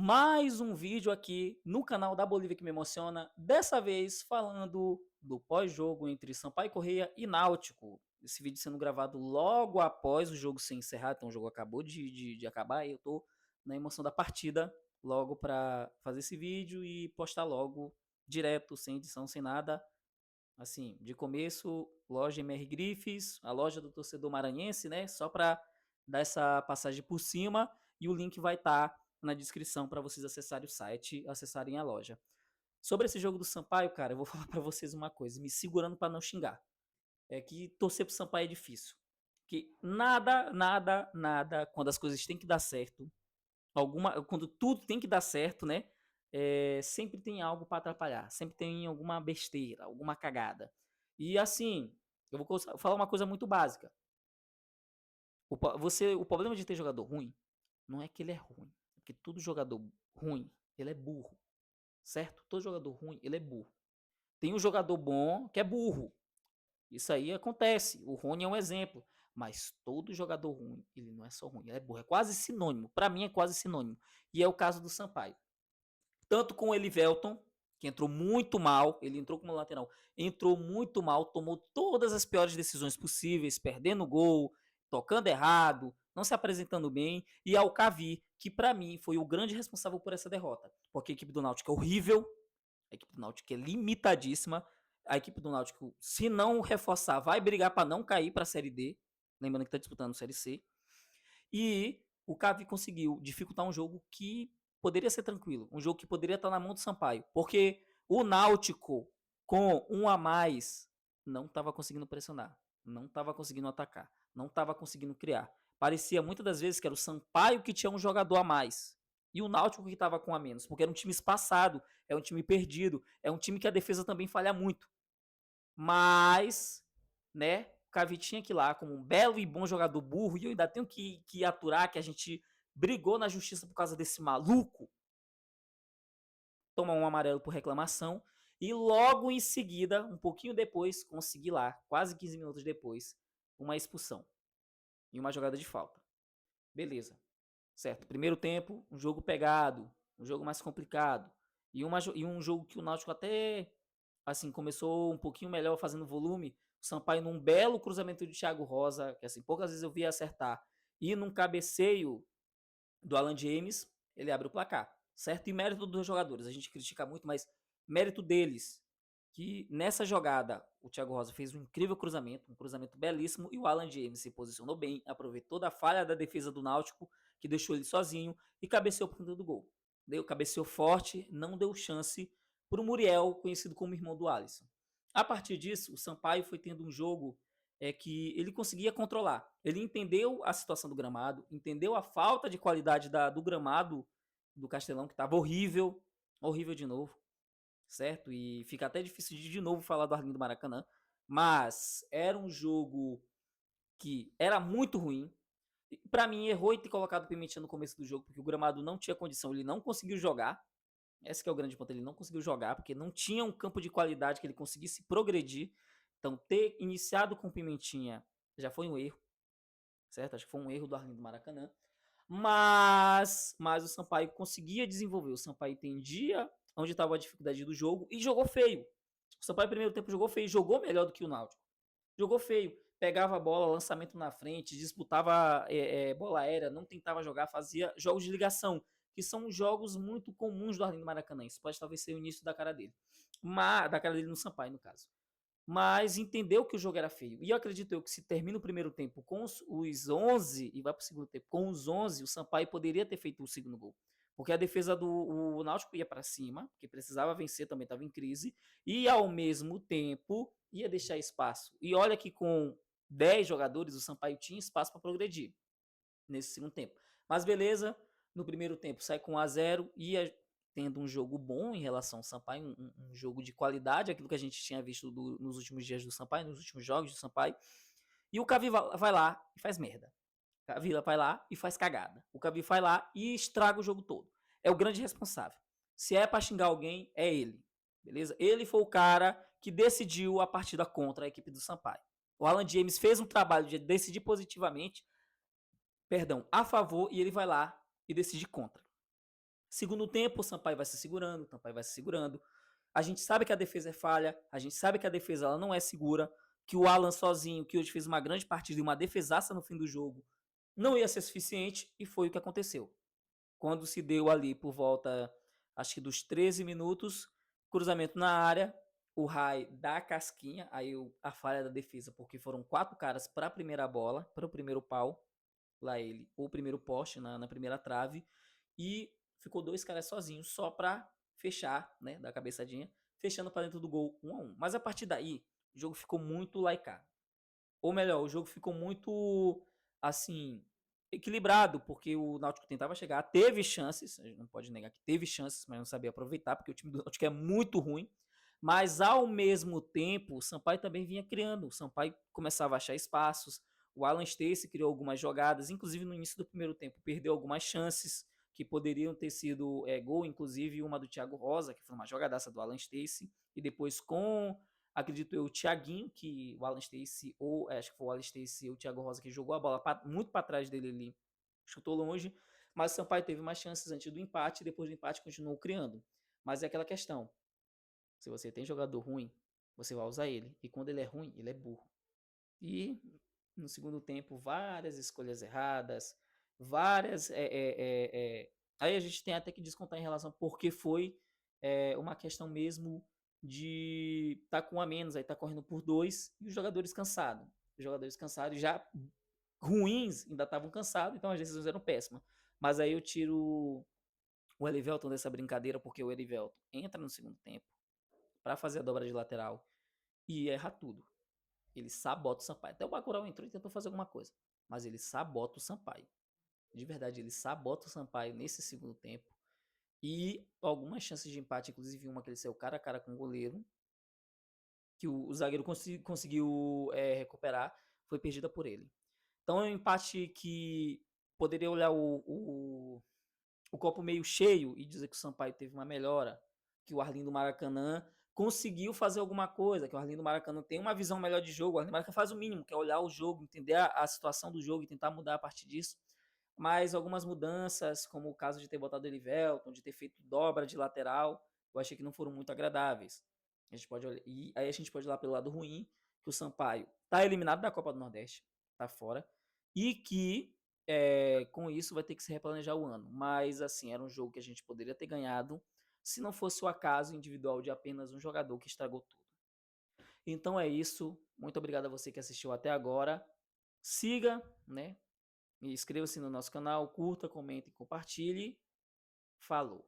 Mais um vídeo aqui no canal da Bolívia que me emociona, dessa vez falando do pós-jogo entre Sampaio Corrêa e Náutico. Esse vídeo sendo gravado logo após o jogo ser encerrado, então o jogo acabou de acabar e eu tô na emoção da partida logo para fazer esse vídeo e postar logo, direto, sem edição, sem nada. Assim, de começo, loja MR Grifes, a loja do torcedor maranhense, né? Só para dar essa passagem por cima e o link vai estar na descrição para vocês acessarem o site, acessarem a loja. Sobre esse jogo do Sampaio, cara, eu vou falar para vocês uma coisa, me segurando para não xingar. É que torcer pro Sampaio é difícil. Que nada, quando as coisas têm que dar certo, quando tudo tem que dar certo, né? Sempre tem algo para atrapalhar, sempre tem alguma besteira, alguma cagada. E assim, eu vou falar uma coisa muito básica. O problema de ter jogador ruim não é que ele é ruim, é que todo jogador ruim ele é burro, certo? Todo jogador ruim ele é burro. Tem um jogador bom que é burro. Isso aí acontece. O Rony é um exemplo. Mas todo jogador ruim, ele não é só ruim, ele é burro. É quase sinônimo. Para mim é quase sinônimo. E é o caso do Sampaio. Tanto com o Elivelton, que entrou muito mal, ele entrou como lateral, entrou muito mal, tomou todas as piores decisões possíveis, perdendo gol, tocando errado, não se apresentando bem, e ao Cavi, que para mim foi o grande responsável por essa derrota, porque a equipe do Náutico é horrível, a equipe do Náutico é limitadíssima, a equipe do Náutico, se não reforçar, vai brigar para não cair para a Série D, lembrando que está disputando a Série C, e o Cavi conseguiu dificultar um jogo que poderia ser tranquilo, um jogo que poderia estar na mão do Sampaio, porque o Náutico, com um a mais, não estava conseguindo pressionar, não estava conseguindo atacar, não estava conseguindo criar. Parecia muitas das vezes que era o Sampaio que tinha um jogador a mais e o Náutico que estava com um a menos, porque era um time espaçado, é um time perdido, é um time que a defesa também falha muito. Mas, né, o Cavi tinha que ir lá como um belo e bom jogador burro, e eu ainda tenho que aturar que a gente brigou na justiça por causa desse maluco, tomar um amarelo por reclamação, e logo em seguida, um pouquinho depois, consegui lá, quase 15 minutos depois, uma expulsão e uma jogada de falta. Beleza, certo. Primeiro tempo, um jogo pegado, um jogo mais complicado, e um jogo que o Náutico até assim, começou um pouquinho melhor fazendo volume. O Sampaio num belo cruzamento de Thiago Rosa, que assim, poucas vezes eu vi acertar, e num cabeceio do Alan James, ele abre o placar, certo? E mérito dos jogadores, a gente critica muito, mas mérito deles, que nessa jogada o Thiago Rosa fez um incrível cruzamento, um cruzamento belíssimo, e o Alan James se posicionou bem, aproveitou da falha da defesa do Náutico, que deixou ele sozinho, e cabeceou para o do gol. Cabeceou forte, não deu chance para o Muriel, conhecido como irmão do Alisson. A partir disso, o Sampaio foi tendo um jogo que ele conseguia controlar. Ele entendeu a situação do gramado, entendeu a falta de qualidade do gramado do Castelão, que estava horrível, horrível de novo, certo? E fica até difícil de novo falar do Arlindo Maracanã, mas era um jogo que era muito ruim. Para mim, errou em ter colocado o Pimentinha no começo do jogo, porque o gramado não tinha condição, ele não conseguiu jogar. Esse que é o grande ponto, ele não conseguiu jogar, porque não tinha um campo de qualidade que ele conseguisse progredir. Então, ter iniciado com Pimentinha já foi um erro, certo? Acho que foi um erro do Arlindo Maracanã. Mas o Sampaio conseguia desenvolver, o Sampaio entendia onde estava a dificuldade do jogo e jogou feio. O Sampaio, no primeiro tempo, jogou feio, jogou melhor do que o Náutico. Jogou feio, pegava a bola, lançamento na frente, disputava bola aérea, não tentava jogar, fazia jogos de ligação, que são jogos muito comuns do Arlindo Maracanã. Isso pode talvez ser o início da cara dele. Da cara dele no Sampaio, no caso. Mas entendeu que o jogo era feio. E eu acredito eu que se termina o primeiro tempo com os 11 e vai para o segundo tempo com os 11, o Sampaio poderia ter feito o segundo gol. Porque a defesa do Náutico ia para cima, que precisava vencer, também estava em crise, e ao mesmo tempo ia deixar espaço. E olha que com 10 jogadores o Sampaio tinha espaço para progredir nesse segundo tempo. Mas beleza, no primeiro tempo sai com 1 a 0, ia tendo um jogo bom em relação ao Sampaio, um jogo de qualidade, aquilo que a gente tinha visto nos últimos dias do Sampaio, nos últimos jogos do Sampaio. E o Cavi vai lá e faz merda. O Cavi vai lá e faz cagada. O Cavi vai lá e estraga o jogo todo. É o grande responsável. Se é pra xingar alguém, é ele. Beleza? Ele foi o cara que decidiu a partida contra a equipe do Sampaio. O Alan James fez um trabalho de decidir positivamente, a favor, e ele vai lá e decide contra. Segundo tempo, o Sampaio vai se segurando, o Sampaio vai se segurando. A gente sabe que a defesa é falha, a gente sabe que a defesa ela não é segura, que o Alan sozinho, que hoje fez uma grande partida e uma defesaça no fim do jogo, não ia ser suficiente e foi o que aconteceu. Quando se deu ali por volta, acho que dos 13 minutos, cruzamento na área, o Rai dá a casquinha, aí a falha da defesa, porque foram 4 caras para a primeira bola, para o primeiro pau, lá ele, ou o primeiro poste na primeira trave, e ficou 2 caras sozinhos só para fechar, né, da cabeçadinha, fechando para dentro do gol 1-1. Mas a partir daí, o jogo ficou muito laicado. Ou melhor, o jogo ficou muito, assim, equilibrado, porque o Náutico tentava chegar, teve chances, a gente não pode negar que teve chances, mas não sabia aproveitar, porque o time do Náutico é muito ruim. Mas ao mesmo tempo, o Sampaio também vinha criando. O Sampaio começava a achar espaços. O Alan Stacey criou algumas jogadas, inclusive no início do primeiro tempo, perdeu algumas chances que poderiam ter sido gol, inclusive uma do Thiago Rosa, que foi uma jogadaça do Alan Stacey. E depois com, acredito eu, o Thiaguinho, que o Alan Stacey, ou acho que foi o Alan Stacey ou o Thiago Rosa que jogou a bola muito para trás dele ali, chutou longe. Mas o Sampaio teve mais chances antes do empate, e depois do empate continuou criando. Mas é aquela questão, se você tem jogador ruim, você vai usar ele. E quando ele é ruim, ele é burro. E no segundo tempo, várias escolhas erradas, várias. Aí a gente tem até que descontar em relação porque foi uma questão mesmo de estar com um a menos, aí tá correndo por 2 e os jogadores cansados. Os jogadores cansados já ruins ainda estavam cansados, então as decisões eram péssimas. Mas aí eu tiro o Elivelton dessa brincadeira porque o Elivelton entra no segundo tempo para fazer a dobra de lateral e erra tudo. Ele sabota o Sampaio. Até o Bacurau entrou e tentou fazer alguma coisa, mas ele sabota o Sampaio. De verdade, ele sabota o Sampaio nesse segundo tempo. E algumas chances de empate, inclusive uma que ele saiu cara a cara com o goleiro, que o zagueiro conseguiu recuperar, foi perdida por ele. Então é um empate que poderia olhar o copo meio cheio e dizer que o Sampaio teve uma melhora, que o Arlindo Maracanã conseguiu fazer alguma coisa, que o Arlindo Maracanã tem uma visão melhor de jogo, o Arlindo Maracanã faz o mínimo, que é olhar o jogo, entender a situação do jogo e tentar mudar a partir disso. Mas algumas mudanças, como o caso de ter botado o Elivelton, de ter feito dobra de lateral, eu achei que não foram muito agradáveis. A gente pode olhar, e aí a gente pode ir lá pelo lado ruim, que o Sampaio está eliminado da Copa do Nordeste, está fora, e que com isso vai ter que se replanejar o ano. Mas assim, era um jogo que a gente poderia ter ganhado se não fosse o acaso individual de apenas um jogador que estragou tudo. Então é isso. Muito obrigado a você que assistiu até agora. Siga, né? E inscreva-se no nosso canal, curta, comente e compartilhe. Falou!